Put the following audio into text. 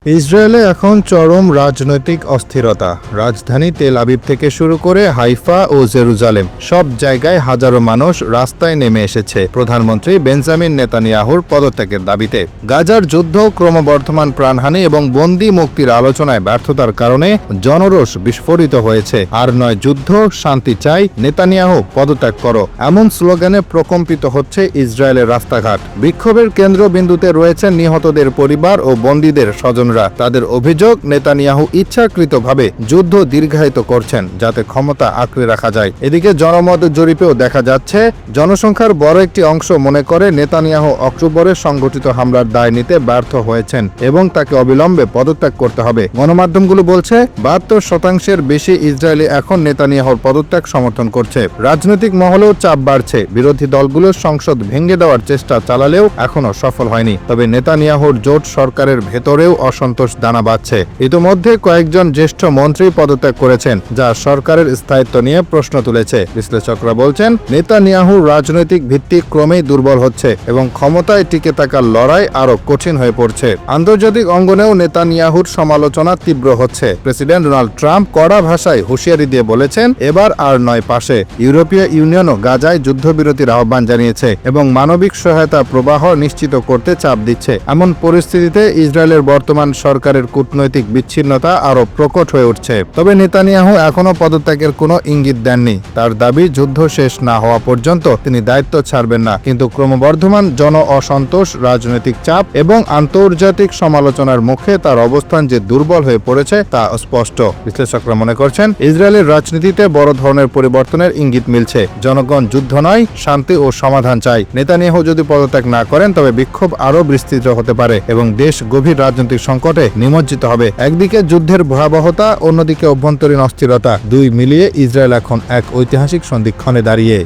ইসরায়েলে এখন চরম রাজনৈতিক অস্থিরতা। রাজধানী তেল আবিব থেকে শুরু করে হাইফা ও জেরুজালেম সব জায়গায় হাজারো মানুষ রাস্তায় নেমে এসেছে প্রধানমন্ত্রী বেঞ্জামিন নেতানিয়াহুর পদত্যাগের দাবিতে। গাজার যুদ্ধ, ক্রমবর্ধমান প্রাণহানি এবং বন্দি মুক্তির আলোচনায় ব্যর্থতার কারণে জনরোষ বিস্ফোরিত হয়েছে। আর নয় যুদ্ধ, শান্তি চাই, নেতানিয়াহু পদত্যাগ করো, এমন স্লোগানে প্রকম্পিত হচ্ছে ইসরায়েলের রাস্তাঘাট। বিক্ষোভের কেন্দ্রবিন্দুতে রয়েছেন নিহতদের পরিবার ও বন্দীদের স্বজন। তাদের অভিযোগ, নেতানিয়াহু ইচ্ছাকৃতভাবে যুদ্ধ দীর্ঘায়িত করছেন যাতে ক্ষমতা আঁকড়ে রাখা যায়। এদিকে জনমত জরিপেও দেখা যাচ্ছে জনসংখ্যার বড় একটি অংশ মনে করে নেতানিয়াহু অক্টোবরে সংঘটিত হামলার দায় নিতে ব্যর্থ হয়েছেন এবং তাকে অবিলম্বে পদত্যাগ করতে হবে। গণমাধ্যমগুলো বলছে ৭২% বেশি ইসরায়েলি এখন নেতানিয়াহুর পদত্যাগ সমর্থন করছে। রাজনৈতিক মহলেও চাপ বাড়ছে। বিরোধী দলগুলোর সংসদ ভেঙে দেওয়ার চেষ্টা চালালেও এখনো সফল হয়নি। তবে নেতানিয়াহুর জোট সরকারের ভেতরেও অসন্তোষ দানা বাঁধছে। ইতিমধ্যে কয়েকজন জ্যেষ্ঠ মন্ত্রী পদত্যাগ করেছেন, যা সরকারের স্থায়িত্ব নিয়ে প্রশ্ন তুলেছে। বিশ্লেষকরা বলছেন নেতানিয়াহুর রাজনৈতিক ভিত্তি ক্রমেই দুর্বল হচ্ছে এবং ক্ষমতায় টিকে থাকার লড়াই আরো কঠিন হয়ে পড়ছে। আন্তর্জাতিক অঙ্গনেও নেতানিয়াহুর সমালোচনা তীব্র হচ্ছে। প্রেসিডেন্ট ডোনাল্ড ট্রাম্প কড়া ভাষায় হুঁশিয়ারি দিয়ে বলেছেন এবার আর নয় পাশে। ইউরোপীয় ইউনিয়নও গাজায় যুদ্ধবিরতির আহ্বান জানিয়েছে এবং মানবিক সহায়তা প্রবাহ নিশ্চিত করতে চাপ দিচ্ছে। এমন পরিস্থিতিতে ইসরায়েলের বর্তমান সরকারের কূটনৈতিক বিচ্ছিন্নতা আরো প্রকট হয়ে উঠছে। তবে নেতানিয়াহু এখনো পদত্যাগের কোনো ইঙ্গিত দেননি। তার দাবি যুদ্ধ শেষ না হওয়া পর্যন্ত তিনি দায়িত্ব ছাড়বেন না। কিন্তু ক্রমবর্ধমান জন অসন্তোষ, রাজনৈতিক চাপ এবং আন্তর্জাতিক সমালোচনার মুখে তার অবস্থান যে দুর্বল হয়ে পড়েছে তা স্পষ্ট। বিশ্লেষকরা মনে করছেন ইসরায়েলের রাজনীতিতে বড় ধরনের পরিবর্তনের ইঙ্গিত মিলছে। জনগণ যুদ্ধ নয়, শান্তি ও সমাধান চাই। নেতানিয়াহু যদি পদত্যাগ না করেন তবে বিক্ষোভ আরো বিস্তৃত হতে পারে এবং দেশ গভীর রাজনৈতিক সংকটে নিমজ্জিত হবে। একদিকে যুদ্ধের ভয়াবহতা, অন্যদিকে অভ্যন্তরীণ অস্থিরতা, দুই মিলিয়ে ইসরায়েল এখন এক ঐতিহাসিক সন্ধিক্ষণে দাঁড়িয়ে।